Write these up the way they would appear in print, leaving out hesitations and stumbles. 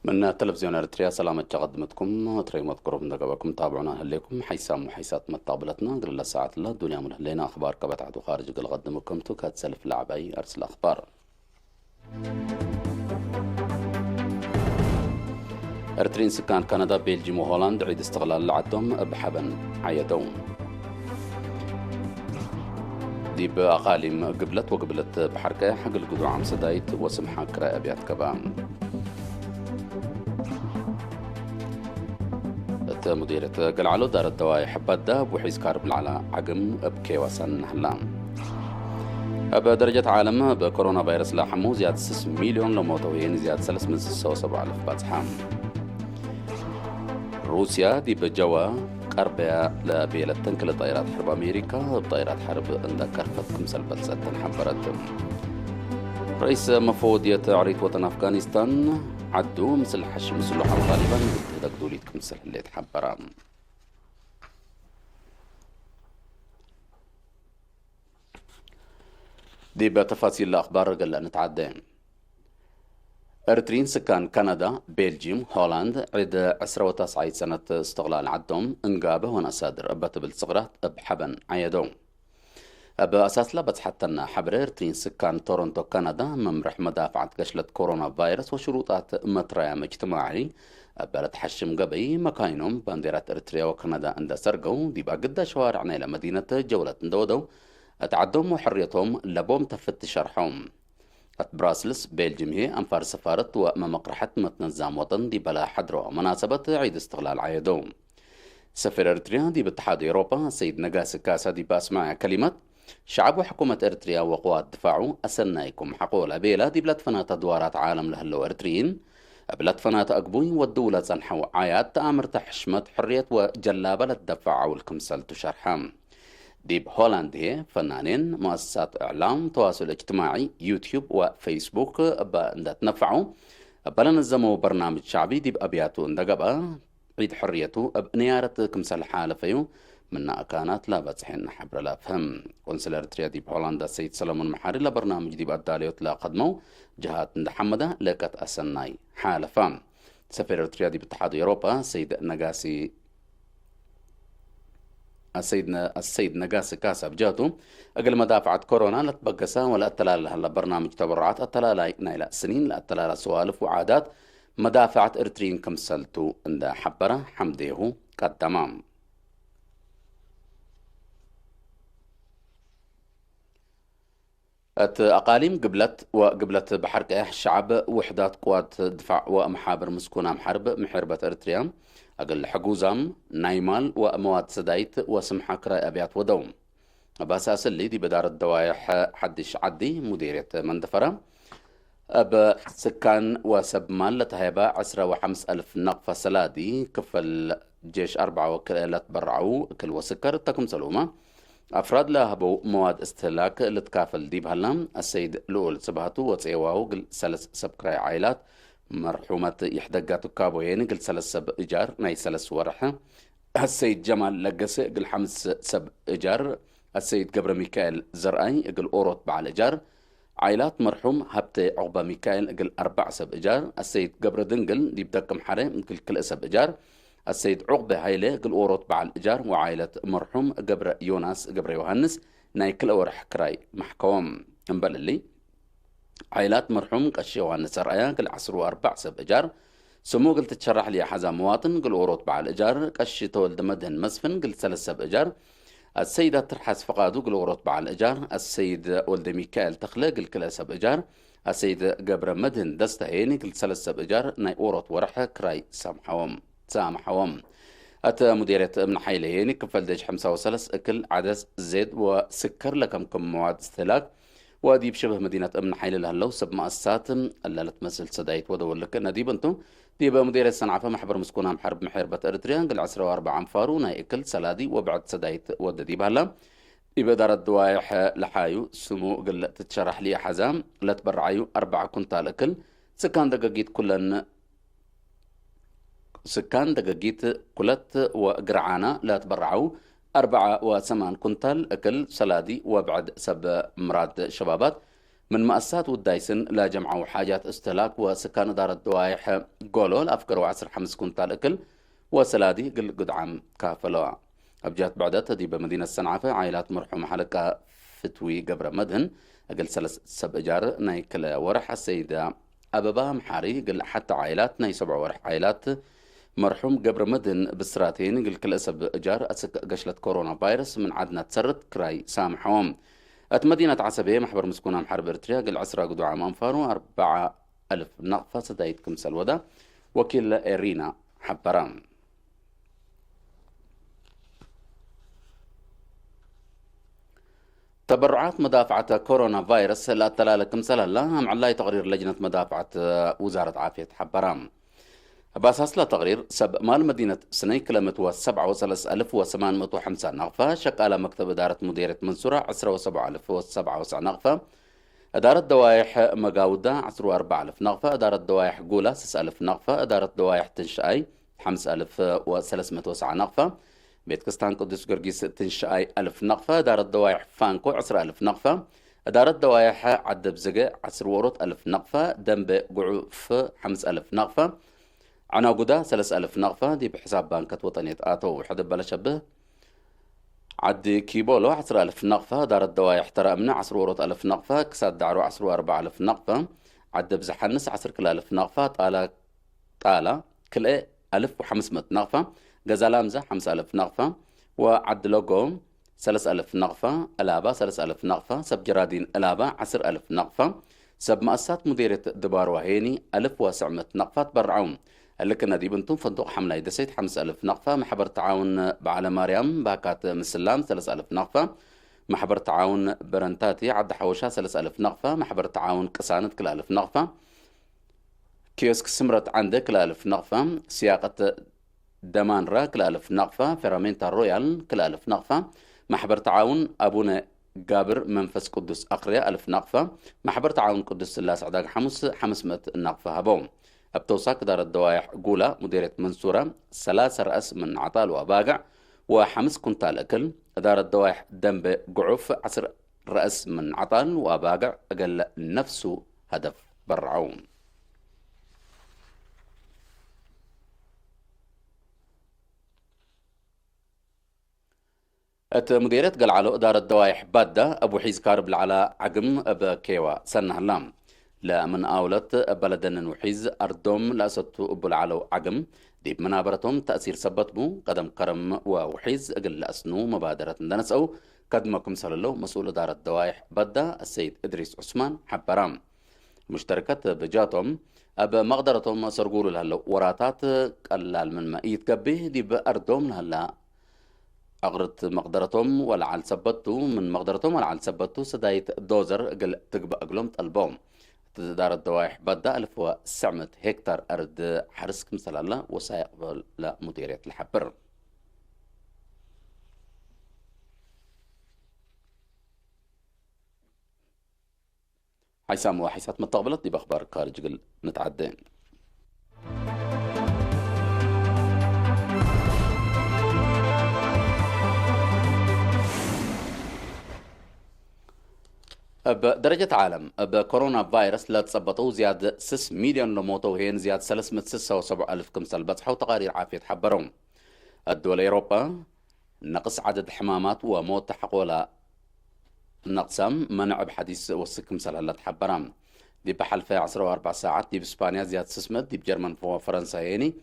من تلفزيون اريتريا سلامة تقدمتكم تريمة قرب نقبكم تابعونا هليكم حيسام وحيسات متقابلتنا قل ساعة الله الدنيا من هلينا أخبار كبتعد وخارج قل قدمكم توكات سلف لعبي أرسل أخبار ارترين سكان كندا بيلجيم وهولندا عيد استغلال العدم بحبن عيدون ديب أقاليم قبلت بحركة حق القدوع عم سدايت وسمحة كراء أبيات كبان مديرة قلعلو دار الدواء حبات داب وحيز كارب العلا عقم بكي وسن هلام بدرجة عالم بكورونا فيروس لاحمو زيادة 6 مليون لموتوين زيادة 307 ألف باتحام روسيا دي بجوا قربة لبيلة تنكل طائرات حرب أمريكا بطائرات حرب اندكر فتكم سلبت ستن حبرت رئيس مفوضية عريض وطن أفغانستان عدو مثل حشم مسلوح طالبان بدك دوليتكم مثل اللي تحبران دي بتفاصيل الأخبار قل نتعدى ارترين سكان كندا بيلجيم هولندا عيد 19 سنة استغلال عدهم انقابه ونسادر أبت بالصغرات بحبن عيدهم بأساس لبت حتى أن حبر ارترين سكان تورنتو كندا ممرح مدافعة قشلة كورونا فيروس وشروطات متريم اجتماعي بلد حشم قبي مكاينهم بانديرات ارتريا وكندا عند سرقو دي قد شوارعنا إلى مدينة جولة دودو اتعدهم وحريتهم لبوم تفتش شرحهم براسلس بيلجيم هي أنفار سفارة وما مقرحة متنظام وطن دي بلا حدرو مناسبة عيد استغلال عيدهم سفير ارتريا دي باتحاد اوروبا سيد نقاس كاسا دي باسمع كلمة شعب وحكومة ارتريا وقوات دفاعه اسنايكم حقولا بيلا دي بلاد فنات دوارات عالم لهلو ارتريين بلاد فنات اقبوي والدولة زنحو عيات تامر تحشمت حرية وجلابة للدفاع والكمسل تشرحام ديب هولند هي فنانين مؤسسات إعلام تواصل اجتماعي يوتيوب وفيسبوك نفعوا بلنظموا برنامج شعبي ديب أبياتو اندقبا عيد حريته بنيارة كمسال حالة فيو منا كانت لا بتصحين حبر لا فهم قنصل ارتريا ديب هولندا السيد سلمون محاري لبرنامج ديب الداليوت لا قدموا جهات محمدة لكت أسناي حالة فهم سفير ارتريا ديب اتحاد أوروبا سيد نقاسي السيد نقاس كاسا بجاتو أقل مدافعة كورونا لتبقسا ولا التلال هلا برنامج تبرعات التلال نايلة سنين لا التلال سوالف وعادات مدافعة ارترين كمسلتو عند حبرة حمديه قد تمام أقاليم قبلت بحركة الشعب وحدات قوات دفاع ومحابر مسكونة محربة ارتريا أقل حجوزام نايمال ومواد سدايت وسمحة كراء أبيات ودوم بأساس اللي دي بدار الدوايح حدش عدي مديرية مندفرة أب سكان وسب مال لتهيبا 15,000 نقفة سلادي كفل جيش 4 وكالات برعو كل وسكر تكم سلومة أفراد لهبو مواد استهلاك لتكافل دي بهلام السيد لول سبهاتو وصيواو قل سلس سبكراي عائلات مرحومة يحدقاتو كابوين قل سلس سب إيجار ناي سلس ورحة السيد جمال لقسي قل 5 سب إيجار السيد قبر ميكائيل زرعي قل أوروت بعل إيجار عائلات مرحوم هبتي عقبة ميكائيل قل 4 سب إيجار السيد قبر دنقل دي بدكم حري قل كل سب إيجار السيد عقبة هايلة قل أوروت بعل إيجار وعائلة مرحوم قبر يوناس قبر يوهنس ناي كل أورح كراي محكوم انبل اللي عائلات مرحوم قشي يوهنس رأيا قل 4 سب إيجار سمو قلت تشرح لي حزا مواطن قل أوروت بعل إيجار قشي تولد مدهن مسفن قل 3 سب إيجار السيدة ترحس فقادو قل أوروت بعل إيجار السيد ولد ميكائيل تخلق قل كل سب إيجار السيد قبر مدهن دستهيني قل 3 سب إيجار ناي أوروت ورحة كراي سامحوم أتى مديرية من حيلهيني كفل ديش 5 أكل عدس زيت وسكر لكم مواد استهلاك ودي بشبه مدينة أمن حيل لهلو سب مؤسسات اللي تمثل سدايت ودول لك نديب انتو ديبا مديرية صنعفة محبر مسكونة محرب محربة ارتريان قل 4 أنفارو ناي أكل سلادي وبعد سدايت ود ديب هلا ديبا دار الدوايح لحايو سمو قل تتشرح لي حزام لا تبرعيو 4 كنتال أكل سكان دقاقيت كلن سكان دقاقيت كلت وقرعانا لا تبرعوا 4 و8 كنتال أكل سلادي وبعد سب مراد شبابات من مؤسسات ودايسن لا جمعوا حاجات استهلاك وسكان إدارة دوايح قولوا الأفكار وعصر 5 كنتال أكل وسلادي قد عام كافلوا أبجات بعدت دي بمدينة السنعافة عائلات مرحوم حلقة فتوي قبر مدهن أقل سلس سب إجار نايكل ورح السيدة أبابا محاري قل حتى عائلات ناي 7 ورح عائلات مرحوم قبر مدن بسراتين قل كل أسب إجار أسك قشلة كورونا فيروس من عدنا تسرت كراي سامحوم مدينة عسبية محبر مسكونة محرب إرتريا قل عسرة قدو عام أنفارو 4000 نقفة سدايتكم سلودا وكيل إيرينا حبران تبرعات مدافعة كورونا فيروس لا تلالكم سلالة معلاي تقرير لجنة مدافعة وزارة عافية حبرام بأساس لا تقرير سب مال مدينة سني كلمة 37,850 نغفة شكالة مكتب إدارة مديرية منصورة 17,097 نغفة إدارة دوائح مقاودة 14,000 نغفة إدارة دوائح قولة 6,000 نغفة إدارة دوائح تنشأي 5,309 نغفة بيت كستان قدس قرقيس تنشأي 1000 نغفة إدارة دوائح فانكو 10,000 نغفة إدارة دوائح عدب زقع 10 ورط 1000 نغفة دنب قعوف 5,000 نغفة عناقودة 3,000 نغفة دي بحساب بانكة وطنية آتو حدب بلا شبه عدي كيبولو 10,000 نغفة إدارة دوائح ترى أمنا 10 ورط 1000 نغفة كساد دعرو 10 و4,000 نغفة عدب زحنس 10,000 نغفة طالة كل 1,500 نغفة غزالامزة 5,000 نغفة وعد لوغو 3,000 نغفة ألابا 3,000 نغفة سب جرادين ألابا 10,000 نغفة سب مؤسسات مديرية دبار وهيني 1,700 نغفة تبرعون اللي كنا دي بنتم فندق حملة دسيت 5,000 نغفة محبر تعاون بعلى مريم باكات مسلام 3,000 نغفة محبر تعاون برنتاتي عد حوشها 3,000 نغفة محبر تعاون كسانت كل 1,000 نغفة كيوسك سمرت عندك كل 1,000 نغفة سياقة دمانرا كل 1,000 نغفة فيرامينتا رويال كل 1,000 نغفة محبر تعاون أبونا جابر منفس قدس أقرية 1,000 نغفة محبر تعاون قدس سلاس عداق حمص 500 نغفة هبوم أبتوساك إدارة الدوايح قولة مديرية منصورة 3 رأس من عطال وباقع و5 كنتال أكل إدارة الدوايح دنب قعوف 10 رأس من عطال وباقع أقل نفسه هدف برعون مديرية قلعلو إدارة دوايح بادة أبو حيز كارب العلا عقم بكيوة سنة هلام لا من أولت بلدن وحيز أردوم لأسط أبو العلو عقم ديب منابرتهم تأثير سبتمو قدم قرم ووحيز أقل أسنو مبادرة دنسأو قدمكم سلالو مسؤول إدارة دوايح بادة السيد إدريس عثمان حبرام مشتركة بجاتهم أب مقدرتهم سرقولو لهلو وراتات قلال من ما يتقبه ديب أردوم لهلا أغرت مقدرتهم والعال سبتو من مقدرتهم والعال سبتو سدايت دوزر قل تقبأ قلوم البوم تدار الدوايح بدا 1,900 هكتار أرض حرسك مثل الله وسيقبل لمديرية الحبر حيسام وحيسات متقبلت دي بأخبار خارج قل نتعدين بدرجة عالم بكورونا فيروس لا تثبتوا زيادة 6 مليون لموتوا هين زيادة 376,000 كمسل بصحوا تقارير عافية حبرون الدول أوروبا نقص عدد حمامات وموت حقولا نقصم منع بحديث وسك كمسل هلا تحبرام دي بحلفة 10 و4 ساعات دي بإسبانيا زيادة 600 دي بجرمن وفرنسا هيني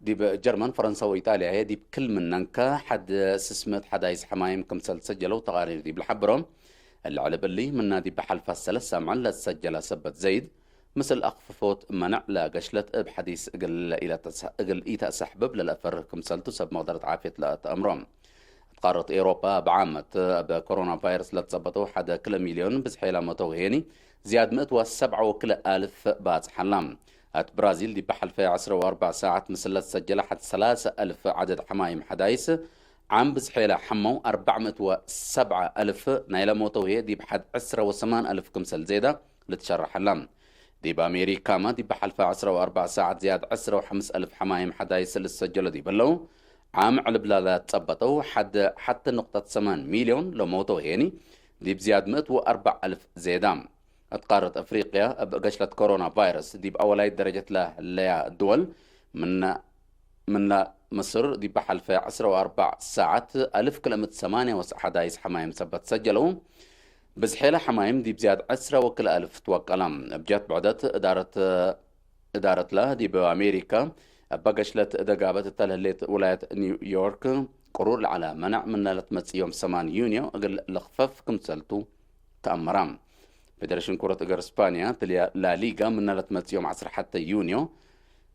دي بجرمن فرنسا وإيطاليا هي دي بكل من ننكا حد 600 حدايس حمايم كمسل سجلوا تقارير دي بالحبرون العلب اللي من نادي بحلفة الثلاث معلة سجل سبت زيد مثل أخففوت منع لا قشلة بحديث قل إيتا سحبب للأفر كمسلتو سب مقدرة عافية لأت أمرهم قارة إيروبا بعامة بكورونا فيروس لا تثبتوا حدا كل مليون بزحيلة متوهيني زياد 107,000 باز حلام برازيل دي بحلفة 10 و4 ساعات مثل سجل حد 3,000 عدد حمايم حدايس عم بزحيلة حمو 407,000 نايلة موتوهي دي بحد 10,800 كمسل زيادة لتشرح حلام دي بأمريكا ما دي بحلفة 10 و4 ساعات زياد 10,500 حمايم حدايس للسجلة دي بلو عام علبلا لا تثبتوا حتى نقطة 8 مليون لو موتوهيني دي بزياد 104,000 زيدام قارة أفريقيا بقشلة كورونا فيروس دي بأولاي درجة له الدول من مصر دي بحل في 14 ساعات 1000 كيلومتر 8 حمايم سبت سجلوا بزحيلة حمايم دي بزياد 10 توكلام بجات بعدت إدارة له دي بأمريكا بقشلت دقابة التلهليت ولاية نيويورك قرور على منع من لتمس يوم 8 يونيو أقل لخفف كمسلتو تأمرام فيدريشن كرة إجر إسبانيا تلي لا ليغا من لتمس يوم 10 حتى يونيو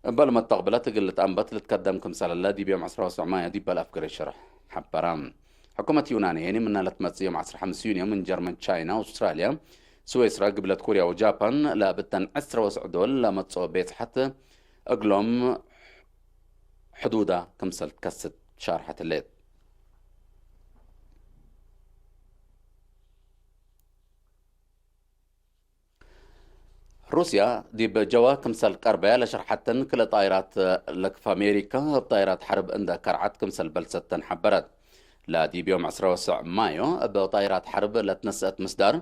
بل ما تقبلت قلت أنبت لتقدم كمسال الله دي بيوم 10 وسعمايا دي بل أفكر الشرح حبرام حكومة يوناني يعني من لتمس يوم 10 5 يونيو من جرمن تشاينا وأستراليا سويسرا قبلت كوريا وجابان لا بتن 10 وسعدول لا متصو بيت حتى أقلهم حدودها كمسل كست شارحة الليل روسيا دي بجوا كمسل قربة لشرحتن كل طائرات لك في أمريكا بطائرات حرب عندها كرعت كمسل بلستن حبرت لا دي بيوم 10 مايو بطائرات حرب لتنسقت مصدر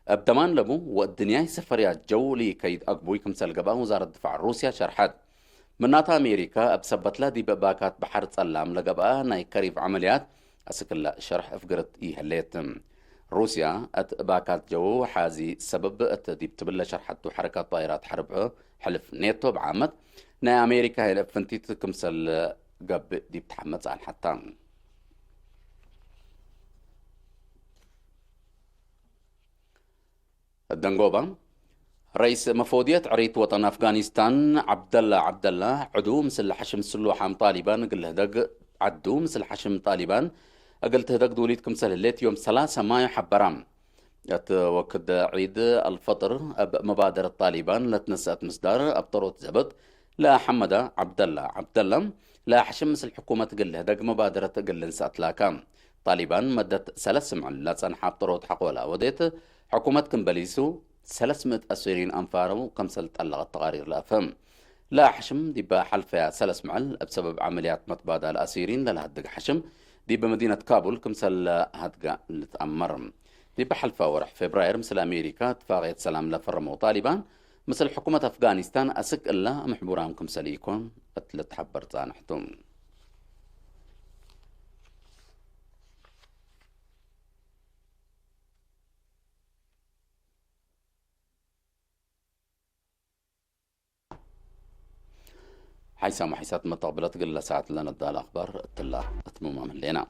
بدمان لبو والدنيا سفريات جولي كيد أقبوي كمسل قبا وزارة الدفاع روسيا شرحت مناطق أمريكا بسبت لا دي بباكات بحر تسلام لقبا ناي كريف عمليات أسكلا شرح أفقرت إيه هليتم روسيا باكات جو حازي سبب دي بتبلى شرحت حركات طائرات حرب حلف نيتو بعامت نا أمريكا هي فنتيت كمسل قب دي بتحمد عن حتى الدنقوبة رئيس مفوضية عريت وطن أفغانستان عبد الله عدو مثل حشم سلوحة طالبان قل هدق عدو مثل حشم طالبان قلت هدق دوليتكم سهلت يوم 3 مايو حبرام وكد عيد الفطر مبادرة طالبان لتنسأت مصدر أبطروت زبط لا حمد عبد الله لا حشم مثل حكومة قل هدق مبادرة قل نسأت لاكام طالبان مدت 3 معل لا تنحى أبطروت حقولا وديت حكومة كمبليسو 300 أسيرين أنفارو كمسل تقلغت تقارير الأفهم لا حشم دي بحلفة 3 معل بسبب عمليات متبادل الأسيرين للهدق حشم دي بمدينة كابول كمسل هدقة اللي تأمر دي بحلفة ورح فبراير مثل أمريكا اتفاقية سلام لفرمو طالبان مثل حكومة أفغانستان أسك إلا محبوران كمسل يكون أتلت حبر زانحتم حيث ما حيثات متقبلت قل ساعة لنا الأخبار التلا أتموما من لنا